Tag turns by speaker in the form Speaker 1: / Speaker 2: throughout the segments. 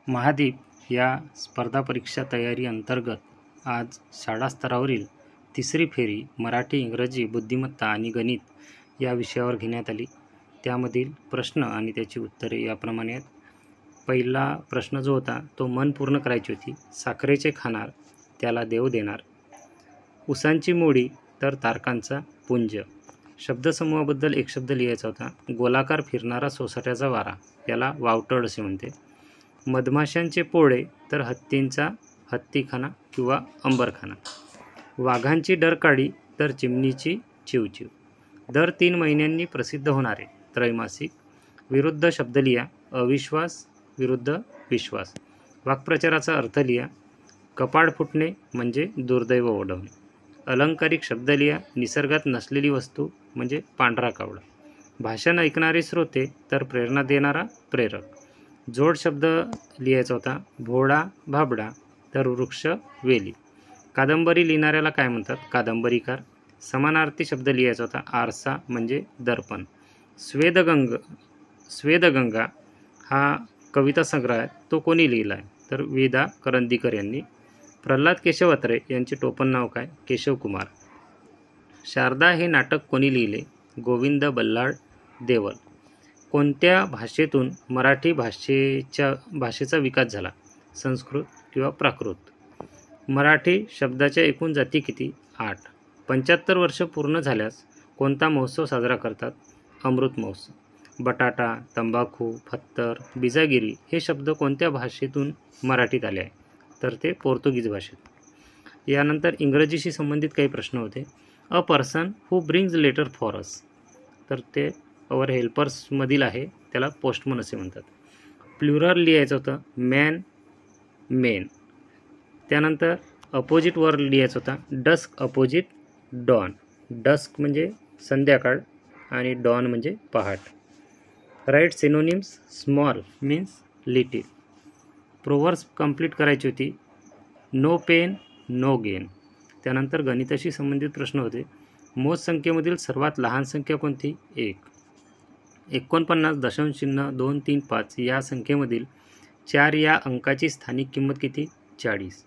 Speaker 1: महादीप या स्पर्धा परीक्षा तयारी अंतर्गत आज शाळा स्तरावरील तिसरी फेरी मराठी, इंग्रजी, बुद्धिमत्ता आणि गणित या विषयावर घेण्यात आली. त्यामधील प्रश्न आणि त्याची उत्तरे याप्रमाणे आहेत. पहिला प्रश्न जो होता तो मन पूर्ण करायची होती. साखरेचे खाणार त्याला देव देणार. उसांची मोडी तर तारकांचा पुंज. शब्दसमूहाबद्दल एक शब्द लिहायचा होता. गोलाकार फिरणारा सोसाट्याचा वारा याला वावटळ असे म्हणते. मधमाशांचे पोळे तर हत्तींचा हत्तीखाना किंवा अंबरखाना. वाघांची डरकाळी तर चिमणीची चिवचिव. दर 3 महिन्यांनी प्रसिद्ध होणारे त्रैमासिक. विरुद्ध शब्द लिहा. अविश्वास विरुद्ध विश्वास. वाक्प्रचाराचा अर्थ लिहा. कपाळ फुटणे म्हणजे दुर्दैव ओढवणे. अलंकारिक शब्द लिहा. निसर्गात नसलेली वस्तू म्हणजे पांढरा कावळा. भाषण ऐकणारे श्रोते तर प्रेरणा देणारा प्रेरक. जोड शब्द लिहायचा होता. भोळा भाबडा तर वृक्ष वेली. कादंबरी लिहिणाऱ्याला काय म्हणतात? कादंबरीकार. समानार्थी शब्द लिहायचा होता. आरसा म्हणजे दर्पण. स्वेदगंगा हा कविता संग्रह आहे. तो कोणी लिहिला आहे? तर विदा करंदीकर यांनी. प्रल्हाद केशव अत्रे यांचे टोपण नाव काय? केशवकुमार. शारदा हे नाटक कोणी लिहिले? गोविंद बल्लाळ देवल. कोणत्या भाषेतून मराठी भाषेचा विकास झाला? संस्कृत किंवा प्राकृत. मराठी शब्दाच्या एकूण जाती किती? 8. 75 वर्ष पूर्ण झाल्यास कोणता महोत्सव साजरा करतात? अमृत महोत्सव. बटाटा, तंबाखू, फत्तर, बिजागिरी हे शब्द कोणत्या भाषेतून मराठीत आले आहे? तर ते पोर्तुगीज भाषेत. यानंतर इंग्रजीशी संबंधित काही प्रश्न होते. A person who brings letter for us. तर ते अवर हेल्पर्समधील आहे, त्याला पोस्टमन असे म्हणतात. प्लुरल लिहायचं होतं. Man main. त्यानंतर अपोजिट वर्ड लिहायचा होता. Dusk opposite don. डस्क म्हणजे संध्याकाळ आणि डॉन म्हणजे पहाट. Right synonyms. Small means little. Proverbs complete करायची होती. No pain no gain. त्यानंतर गणिताशी संबंधित प्रश्न होते. मोज संख्येमधील सर्वात लहान संख्या कोणती? 1. 49.235 या संख्येमधील 4 या अंकाची स्थानिक किंमत किती? 40.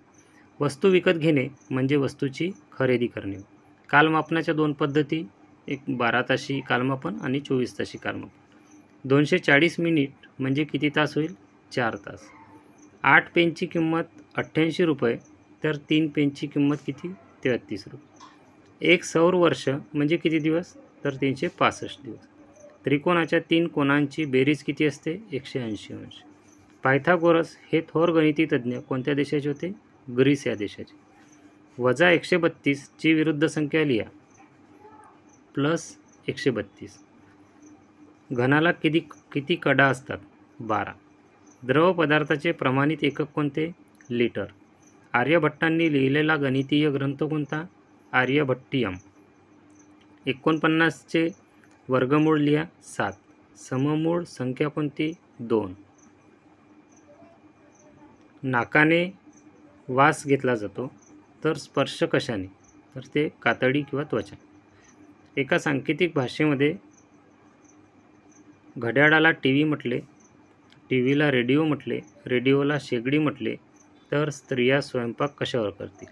Speaker 1: वस्तू विकत घेणे म्हणजे वस्तूची खरेदी करणे. कालमापनाच्या 2 पद्धती, एक 12 ताशी कालमापन आणि 24 ताशी कालमापन. 240 मिनिट म्हणजे किती तास होईल? 4 तास. 8 पेनची किंमत 88 रुपये तर 3 पेनची किंमत किती? 33 रुपये. एक सौर वर्ष म्हणजे किती दिवस? तर 365 दिवस. त्रिकोणाच्या 3 कोनांची बेरीज किती असते? 180 अंश. पायथागोरस हे थोर गणिती तज्ज्ञ कोणत्या देशाचे होते? ग्रीस या देशाचे. वजा 132 ची विरुद्ध संख्या लिहा. प्लस 132. घनाला किती कडा असतात? 12. द्रव पदार्थाचे प्रमाणित एकक कोणते? लिटर. आर्यभट्टांनी लिहिलेला गणितीय ग्रंथ कोणता? आर्यभट्टियम. 49 चे वर्गमूळ लिहा. 7. सममूळ संख्या कोणती? 2. नाकाने वास घेतला जातो तर स्पर्श कशाने? तर ते कातडी किंवा त्वचा. एका सांकेतिक भाषेमध्ये घड्याळाला टीव्ही म्हटले, टीव्हीला रेडिओ म्हटले, रेडिओला शेगडी म्हटले तर स्त्रिया स्वयंपाक कशावर करतील?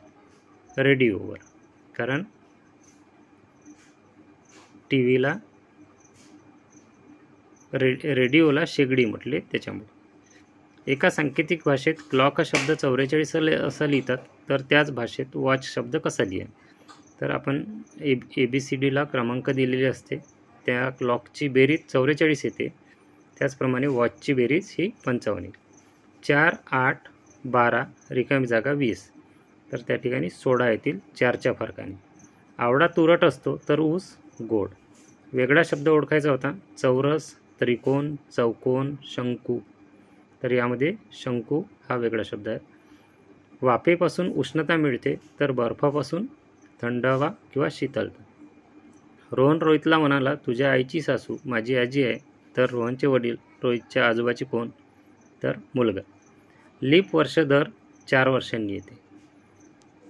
Speaker 1: रेडिओवर. कारण टीव्हीला रेडिओला शेगडी म्हटले त्याच्यामुळे. एका सांकेतिक भाषेत क्लॉक हा शब्द 44 असा लिहितात तर त्याच भाषेत वॉच शब्द कसा लिहा? तर आपण ABCDला क्रमांक दिलेले असते. त्या क्लॉकची बेरीज 44 येते. त्याचप्रमाणे वॉचची बेरीज ही 55 येईल. 4, 8, 12 रिकामी जागा 20 तर त्या ठिकाणी 16 येतील 4च्या फरकाने. आवळा तुरट असतो तर ऊस गोड. वेगळा शब्द ओळखायचा होता. चौरस, त्रिकोण, चौकोन, शंकू. तर यामध्ये शंकू हा वेगळा शब्द आहे. वाफेपासून उष्णता मिळते तर बर्फापासून थंडावा किंवा शीतलता. रोहन रोहितला म्हणाला, तुझ्या आईची सासू माझी आजी आहे. तर रोहनचे वडील रोहितच्या आजोबाचे कोण? तर मुलगा. लीप वर्ष दर 4 वर्षांनी येते.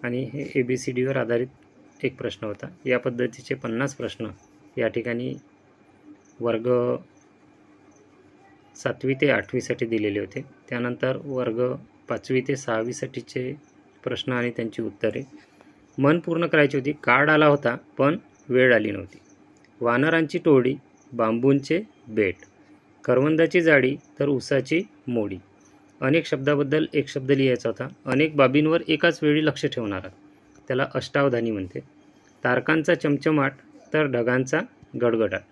Speaker 1: आणि हे ABCDवर आधारित एक प्रश्न होता. या पद्धतीचे 50 प्रश्न या ठिकाणी वर्ग 7वी ते 8वीसाठी दिलेले होते. त्यानंतर वर्ग 5वी ते 6वीसाठीचे प्रश्न आणि त्यांची उत्तरे. मन पूर्ण करायची होती. कार्ड आला होता पण वेळ आली नव्हती. वानरांची टोळी, बांबूंचे बेट, करवंदाची जाळी तर उसाची मोडी. अनेक शब्दाबद्दल एक शब्द लिहायचा होता. अनेक बाबींवर एकाच वेळी लक्ष ठेवणारा, त्याला अष्टावधानी म्हणते. तारकांचा चमचमाट तर ढगांचा गडगडाट,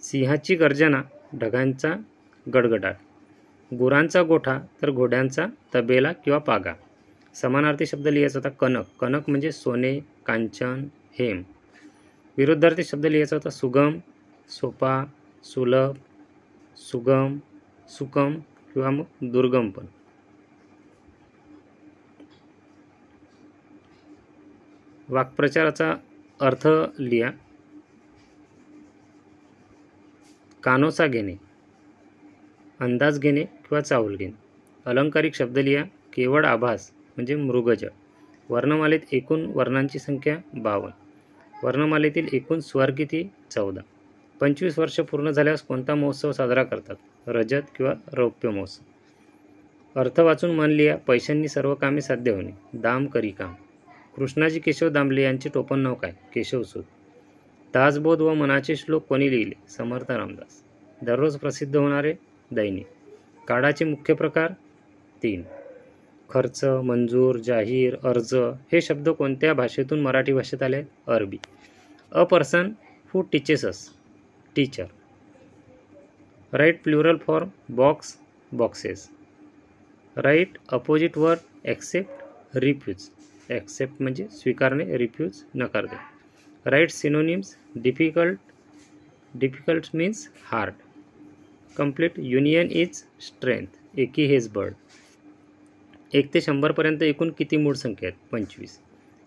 Speaker 1: सिंहाची गर्जना ढगांचा गडगडाट, गुरांचा गोठा तर घोड्यांचा तबेला किंवा पागा. समानार्थी शब्द लिहायचा होता. कनक, कनक म्हणजे सोने, कांचन, हेम. विरुद्धार्थी शब्द लिहायचा होता. सुगम, सोपा, सुलभ, सुगम, सुकम किंवा मग दुर्गम पण. वाक्प्रचाराचा अर्थ लिहा. कानोसा घेणे, अंदाज घेणे किंवा चाहूल घेणे. अलंकारिक शब्द लिहा. केवळ आभास म्हणजे मृगज. वर्णमालेत एकूण वर्णांची संख्या 52. वर्णमालेतील एकूण स्वर किती? 14. 25 वर्ष पूर्ण झाल्यास कोणता महोत्सव साजरा करतात? रजत किंवा रौप्य महोत्सव. अर्थ वाचून मन लिहा. पैशांनी सर्व कामे साध्य होणे, दाम करी काम. कृष्णाजी केशव दामले यांचे टोपण नाव काय? केशवसूत. दासबोध व मनाचे श्लोक कोणी लिहिले? समर्थ रामदास. दररोज प्रसिद्ध होणारे दैनिक. कार्डाचे मुख्य प्रकार 3. खर्च, मंजूर, जाहीर, अर्ज हे शब्द कोणत्या भाषेतून मराठी भाषेत आले? अरबी. A person who teaches us, teacher. Write plural form box, boxes. Write opposite word accept, refuse. Accept म्हणजे स्वीकारणे, रिफ्यूज नकार दे. Write synonyms. Difficult, difficult means hard. Complete. Union is strength, एकी हेज बळ. 1 ते 100 पर्यंत एकूण किती मूळ संख्या आहेत? 25.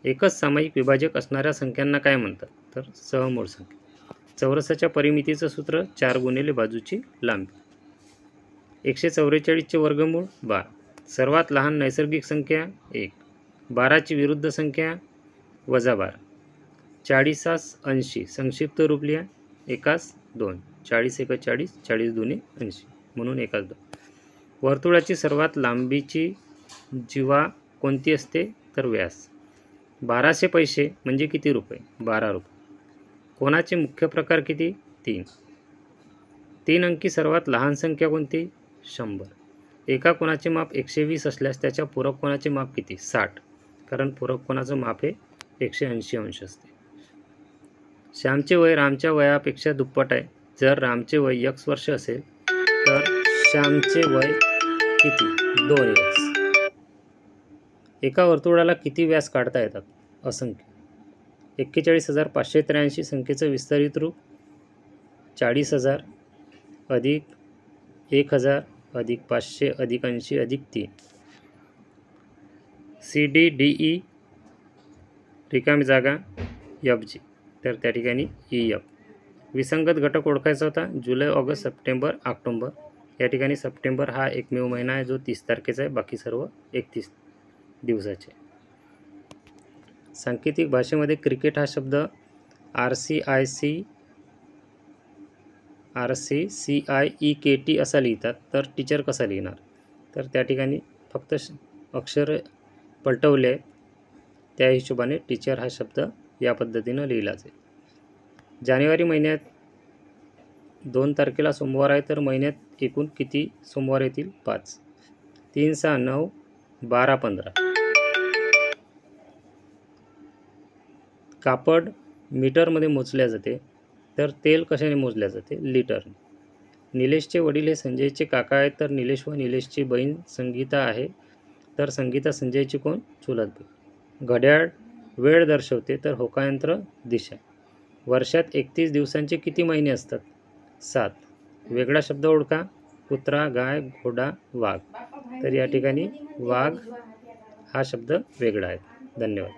Speaker 1: एकच सामायिक विभाजक असणाऱ्या संख्यांना काय म्हणतात? तर सहमूळ संख्या. चौरसाच्या परिमितीचं सूत्र 4 गुणिले बाजूची लांबी. 144चे वर्गमूळ 12. सर्वात लहान नैसर्गिक संख्या 1. 12ची विरुद्ध संख्या -12. 40 80 संक्षिप्त रूप लिहा. 1 2. 40 1 40, 40 2 80 म्हणून 1 2. वर्तुळाची सर्वात लांबीची जीवा कोणती असते? तर व्यास. 1200 पैसे म्हणजे किती रुपये? 12 रुपये. कोणाचे मुख्य प्रकार किती? 3. 3 अंकी सर्वात लहान संख्या कोणती? 100. एका कोणाचे माप 120 असल्यास त्याच्या पूरक कोणाचे माप किती? 60. कारण पूरक कोणाचं माप हे 180 अंश असते. श्यामचे वय रामच्या वयापेक्षा दुप्पट आहे. जर रामचे वय x वर्ष असेल तर श्यामचे वय किती? 2x. एका वर्तुळाला किती व्यास काढता येतात? असंख्य. 41,583 संख्येचं विस्तारित रूप 40,000 अधिक 1,000 अधिक 500 अधिक 80 अधिक 3. CDDE रिकामी जागा FG, तर त्या ठिकाणी EF. विसंगत घटक ओळखायचा होता. जुलै, ऑगस्ट, सप्टेंबर, ऑक्टोबर. या ठिकाणी सप्टेंबर हा एकमेव महिना आहे जो 30 तारखेचा आहे, बाकी सर्व 31 दिवसाचे. सांकेतिक भाषेमध्ये क्रिकेट हा शब्द RCCIEKT असा लिहितात. तर टीचर कसा लिहिणार? तर त्या ठिकाणी फक्त अक्षर पलटवले आहेत, त्या हिशोबाने टीचर हा शब्द या पद्धतीनं लिहिला जाईल. जानेवारी महिन्यात 2 तारखेला सोमवार आहे, तर महिन्यात एकूण किती सोमवार येतील? 5. 3 6 9 12 15. कापड मीटरमध्ये मोजल्या जाते, तर तेल कशाने मोजल्या जाते? लिटरने. निलेशचे वडील हे संजयचे काका आहेत, तर निलेश व निलेशची बहीण संगीता आहे, तर संगीता संजयची कोण? चुलत बहीण. घड्याळ वेळ दर्शवते, तर होकायंत्र दिशा. वर्षात 31 दिवसांचे किती महिने असतात? 7. वेगळा शब्द ओळखा. कुत्रा, गाय, घोडा, वाघ. तर या ठिकाणी वाघ हा शब्द वेगळा आहे. धन्यवाद.